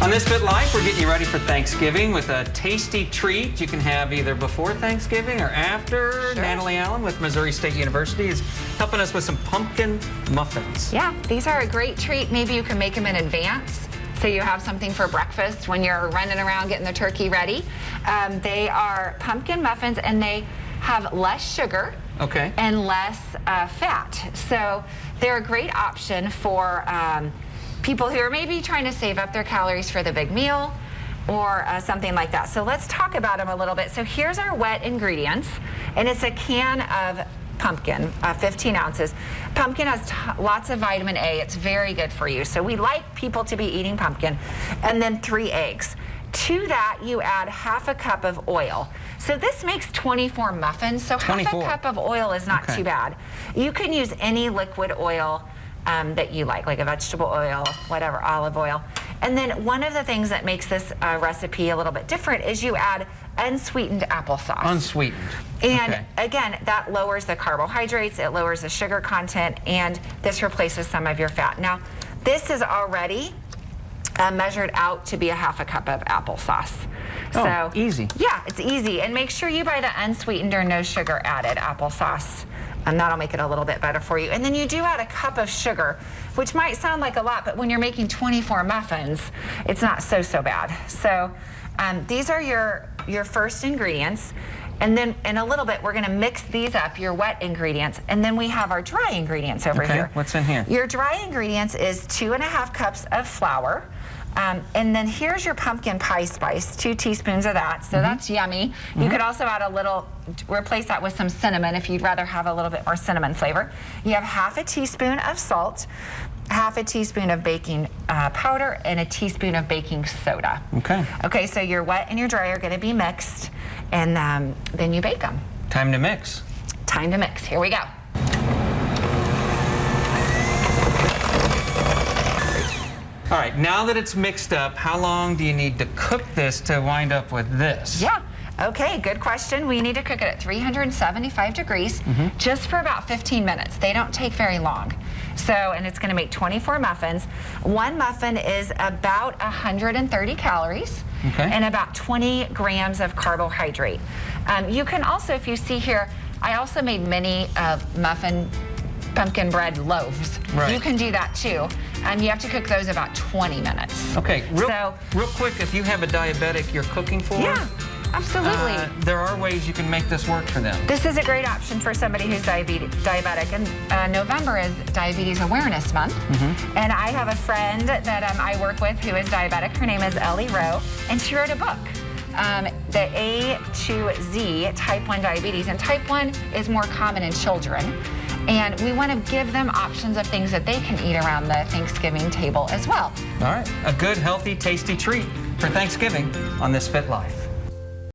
On This Fit Life, we're getting you ready for Thanksgiving with a tasty treat you can have either before Thanksgiving or after. Sure. Natalie Allen with Missouri State University is helping us with some pumpkin muffins. Yeah, these are a great treat. Maybe you can make them in advance so you have something for breakfast when you're running around getting the turkey ready. They are pumpkin muffins and they have less sugar and less fat. So they're a great option for people who are maybe trying to save up their calories for the big meal or something like that. So let's talk about them a little bit. So here's our wet ingredients, and it's a can of pumpkin, 15 ounces. Pumpkin has lots of vitamin A. It's very good for you. So we like people to be eating pumpkin. And then 3 eggs. To that, you add half a cup of oil. So this makes 24 muffins. So 24. Half a cup of oil is not too bad. You can use any liquid oil that you like a vegetable oil, whatever, olive oil. And then one of the things that makes this recipe a little bit different is you add unsweetened applesauce. Unsweetened. And again, that lowers the carbohydrates, it lowers the sugar content, and this replaces some of your fat. Now, this is already measured out to be a half a cup of applesauce. So easy. Yeah, it's easy. And make sure you buy the unsweetened or no sugar added applesauce. And that'll make it a little bit better for you. And then you do add a cup of sugar, which might sound like a lot, but when you're making 24 muffins, it's not so bad. So these are your first ingredients. And then in a little bit, we're gonna mix these up, your wet ingredients, and then we have our dry ingredients over here. What's in here? Your dry ingredients is 2.5 cups of flour. And then here's your pumpkin pie spice, 2 teaspoons of that, so that's yummy. You could also add a little, replace that with some cinnamon if you'd rather have a little bit more cinnamon flavor. You have half a teaspoon of salt, half a teaspoon of baking powder, and a teaspoon of baking soda. Okay, so your wet and your dry are gonna be mixed, and then you bake them. Time to mix. Time to mix, here we go. All right, now that it's mixed up, how long do you need to cook this to wind up with this? Yeah, okay, good question. We need to cook it at 375 degrees just for about 15 minutes. They don't take very long. So, and it's gonna make 24 muffins. One muffin is about 130 calories and about 20 grams of carbohydrate. You can also, if you see here, I also made mini pumpkin bread loaves. You can do that too. You have to cook those about 20 minutes. Okay, real quick, if you have a diabetic you're cooking for, yeah, absolutely. There are ways you can make this work for them. This is a great option for somebody who's diabetic. And November is Diabetes Awareness Month. And I have a friend that I work with who is diabetic. Her name is Ellie Rowe, and she wrote a book. The A to Z, type 1 diabetes. And type 1 is more common in children. And we want to give them options of things that they can eat around the Thanksgiving table as well. All right, a good, healthy, tasty treat for Thanksgiving on This Fit Life.